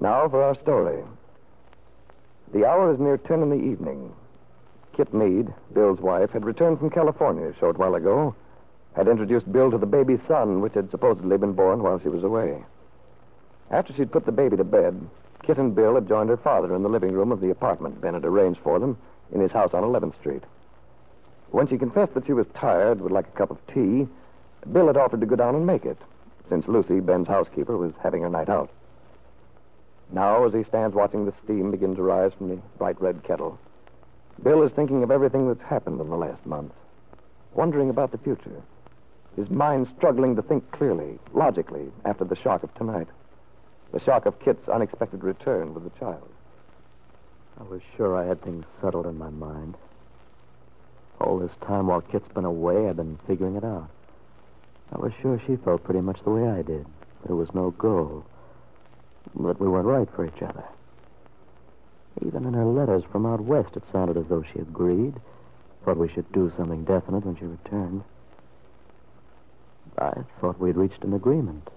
Now for our story. The hour is near 10 in the evening. Kit Meade, Bill's wife, had returned from California a short while ago, had introduced Bill to the baby's son, which had supposedly been born while she was away. After she'd put the baby to bed, Kit and Bill had joined her father in the living room of the apartment Ben had arranged for them in his house on 11th Street. When she confessed that she was tired, would like a cup of tea, Bill had offered to go down and make it, since Lucy, Ben's housekeeper, was having her night out. Now, as he stands watching the steam begin to rise from the bright red kettle, Bill is thinking of everything that's happened in the last month, wondering about the future, his mind struggling to think clearly, logically, after the shock of tonight, the shock of Kit's unexpected return with the child. I was sure I had things settled in my mind. All this time while Kit's been away, I've been figuring it out. I was sure she felt pretty much the way I did, that it was no go, that we weren't right for each other. Even in her letters from out west, it sounded as though she agreed, thought we should do something definite when she returned. I thought we'd reached an agreement.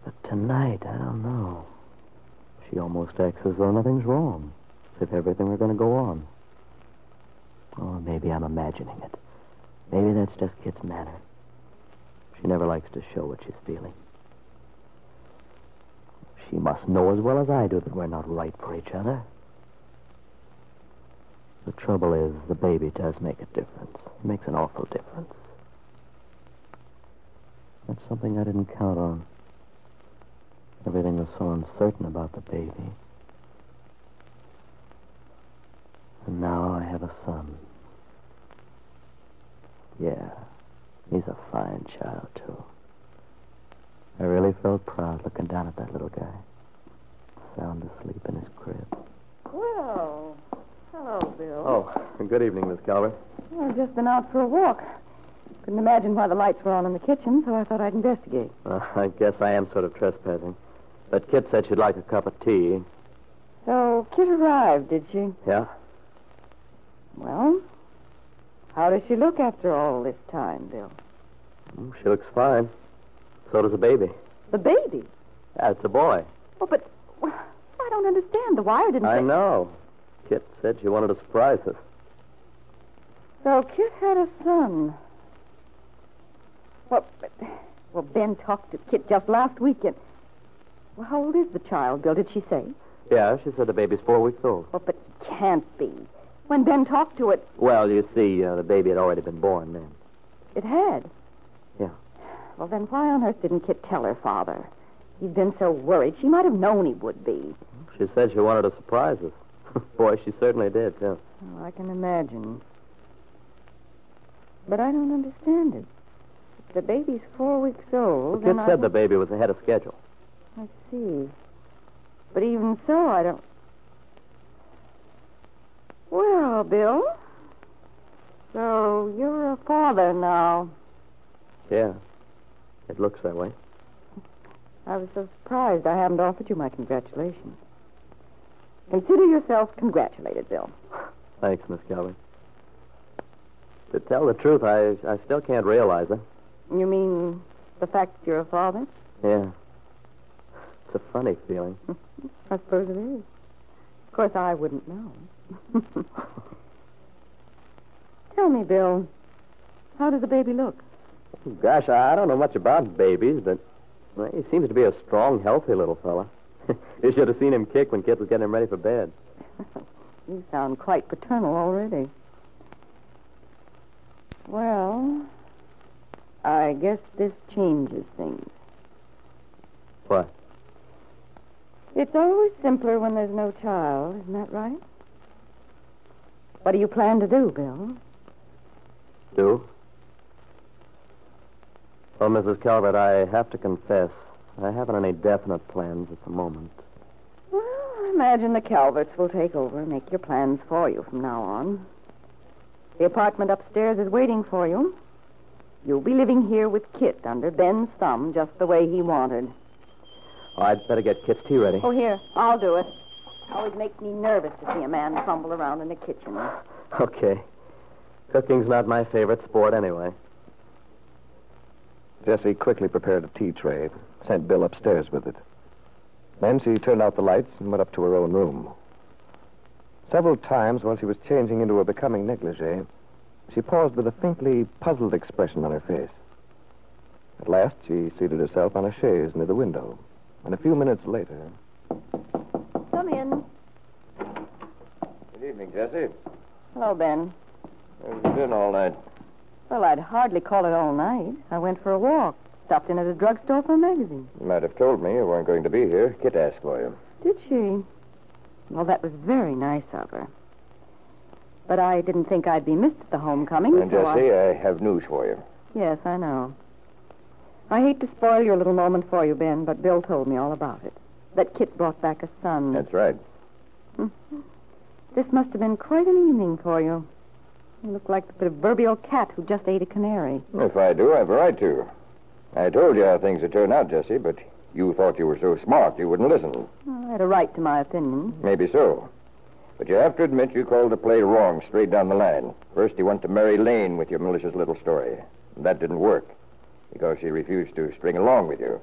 But tonight, I don't know. She almost acts as though nothing's wrong, as if everything were going to go on. Or maybe I'm imagining it. Maybe that's just Kit's manner. She never likes to show what she's feeling. She must know as well as I do that we're not right for each other. The trouble is, the baby does make a difference. It makes an awful difference. That's something I didn't count on. Everything was so uncertain about the baby. And now I have a son. Yeah, he's a fine child, too. I really felt proud looking down at that little guy, sound asleep in his crib. Well, hello, Bill. Oh, good evening, Miss Calvert. I've just been out for a walk. Couldn't imagine why the lights were on in the kitchen, so I thought I'd investigate. I guess I am sort of trespassing. But Kit said she'd like a cup of tea. So Kit arrived, did she? Yeah? Well, how does she look after all this time, Bill? She looks fine. So does the baby. The baby? Yeah, it's a boy. Oh, but I don't understand. The wire didn't I say... know. Kit said she wanted to surprise us. So Kit had a son. Well, Ben talked to Kit just last weekend. Well, how old is the child, Bill? Did she say? Yeah, she said the baby's 4 weeks old. Well, but it can't be. When Ben talked to it... Well, you see, the baby had already been born then. It had? Yeah. Well, then why on earth didn't Kit tell her father? He's been so worried. She might have known he would be. She said she wanted to surprise us. Boy, she certainly did, yeah. Oh, I can imagine. But I don't understand it. If the baby's 4 weeks old... Well, Kit said the baby was ahead of schedule. I see. But even so, I don't... Well, Bill, so you're a father now. Yeah, it looks that way. I was so surprised I haven't offered you my congratulations. Consider yourself congratulated, Bill. Thanks, Miss Calvert. To tell the truth, I still can't realize it. You mean the fact that you're a father? Yeah. It's a funny feeling. I suppose it is. Of course, I wouldn't know. Tell me, Bill, how does the baby look? Gosh, I don't know much about babies, but he seems to be a strong, healthy little fella. You should have seen him kick when Kit was getting him ready for bed. You sound quite paternal already. Well, I guess this changes things. What? It's always simpler when there's no child, isn't that right? What do you plan to do, Bill? Do? Well, Mrs. Calvert, I have to confess, I haven't any definite plans at the moment. Well, I imagine the Calverts will take over and make your plans for you from now on. The apartment upstairs is waiting for you. You'll be living here with Kit under Ben's thumb just the way he wanted. I'd better get Kit's tea ready. Oh, here, I'll do it. Always makes me nervous to see a man fumble around in the kitchen. Okay. Cooking's not my favorite sport anyway. Jessie quickly prepared a tea tray, sent Bill upstairs with it. Then she turned out the lights and went up to her own room. Several times while she was changing into a becoming negligee, she paused with a faintly puzzled expression on her face. At last, she seated herself on a chaise near the window. And a few minutes later... Come in. Good evening, Jessie. Hello, Ben. Where have you been all night? Well, I'd hardly call it all night. I went for a walk. Stopped in at a drugstore for a magazine. You might have told me you weren't going to be here. Kit asked for you. Did she? Well, that was very nice of her. But I didn't think I'd be missed at the homecoming. And, Jessie, I have news for you. Yes, I know. I hate to spoil your little moment for you, Ben, but Bill told me all about it. That Kit brought back a son. That's right. This must have been quite an evening for you. You look like the proverbial cat who just ate a canary. If I do, I have a right to. I told you how things would turn out, Jessie, but you thought you were so smart you wouldn't listen. I had a right to my opinion. Maybe so. But you have to admit you called the play wrong straight down the line. First, you went to Mary Lane with your malicious little story. That didn't work because she refused to string along with you.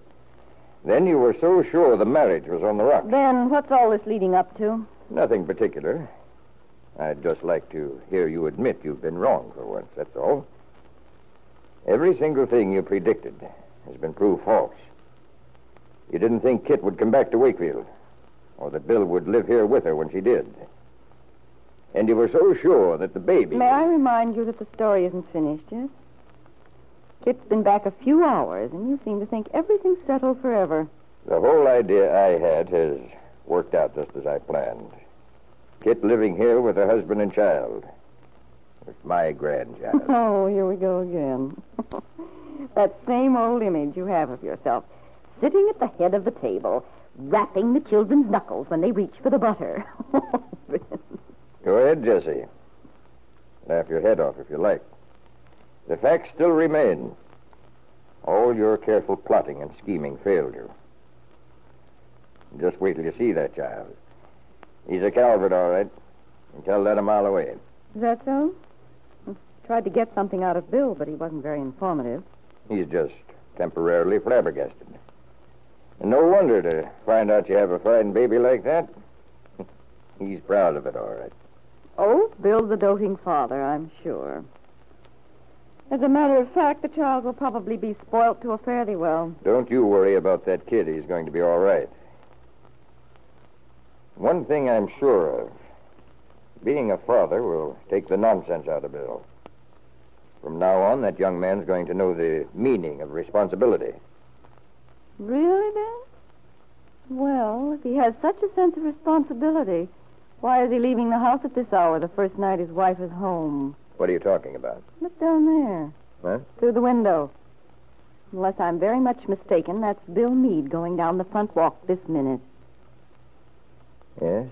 Then you were so sure the marriage was on the rocks. Ben, what's all this leading up to? Nothing particular. I'd just like to hear you admit you've been wrong for once, that's all. Every single thing you predicted has been proved false. You didn't think Kit would come back to Wakefield, or that Bill would live here with her when she did. And you were so sure that the baby... May I remind you that the story isn't finished yet? Kit's been back a few hours, and you seem to think everything's settled forever. The whole idea I had has worked out just as I planned. Kit living here with her husband and child. It's my grandchild. Oh, here we go again. That same old image you have of yourself, sitting at the head of the table, rapping the children's knuckles when they reach for the butter. Go ahead, Jessie. Laugh your head off if you like. The facts still remain. All your careful plotting and scheming failed you. Just wait till you see that child. He's a Calvert, all right. You can tell that a mile away. Is that so? Tried to get something out of Bill, but he wasn't very informative. He's just temporarily flabbergasted. And no wonder to find out you have a fine baby like that. He's proud of it, all right. Oh, Bill's a doting father, I'm sure. As a matter of fact, the child will probably be spoilt to a fairly well. Don't you worry about that kid. He's going to be all right. One thing I'm sure of. Being a father will take the nonsense out of Bill. From now on, that young man's going to know the meaning of responsibility. Really, Ben? Well, if he has such a sense of responsibility, why is he leaving the house at this hour, the first night his wife is home? What are you talking about? Look down there. What? Through the window. Unless I'm very much mistaken, that's Bill Meade going down the front walk this minute. Yes.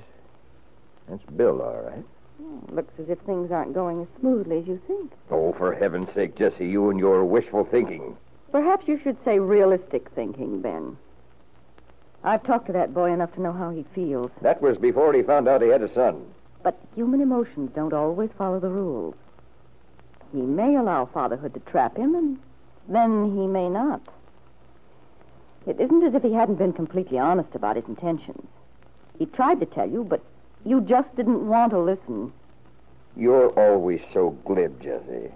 That's Bill, all right. Looks as if things aren't going as smoothly as you think. Oh, for heaven's sake, Jessie, you and your wishful thinking. Perhaps you should say realistic thinking, Ben. I've talked to that boy enough to know how he feels. That was before he found out he had a son. But human emotions don't always follow the rules. He may allow fatherhood to trap him, and then he may not. It isn't as if he hadn't been completely honest about his intentions. He tried to tell you, but you just didn't want to listen. You're always so glib, Jessie.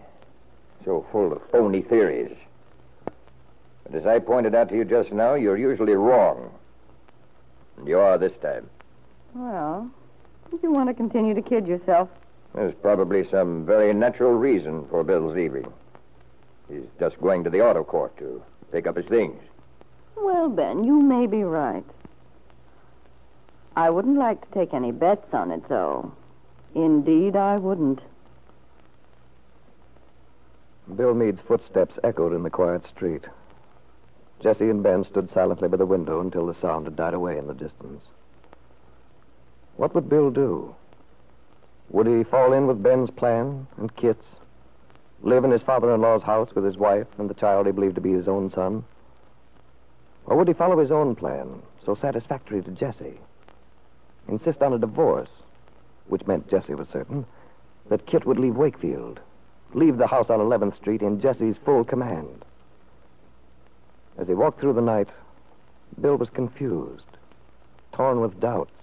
So full of phony theories. But as I pointed out to you just now, you're usually wrong. And you are this time. Well, if you want to continue to kid yourself. There's probably some very natural reason for Bill's leaving. He's just going to the auto court to pick up his things. Well, Ben, you may be right. I wouldn't like to take any bets on it, though. Indeed, I wouldn't. Bill Meade's footsteps echoed in the quiet street. Jessie and Ben stood silently by the window until the sound had died away in the distance. What would Bill do? Would he fall in with Ben's plan and Kit's? Live in his father-in-law's house with his wife and the child he believed to be his own son? Or would he follow his own plan, so satisfactory to Jessie? Insist on a divorce, which meant Jessie was certain that Kit would leave Wakefield, leave the house on 11th Street in Jessie's full command. As he walked through the night, Bill was confused, torn with doubts.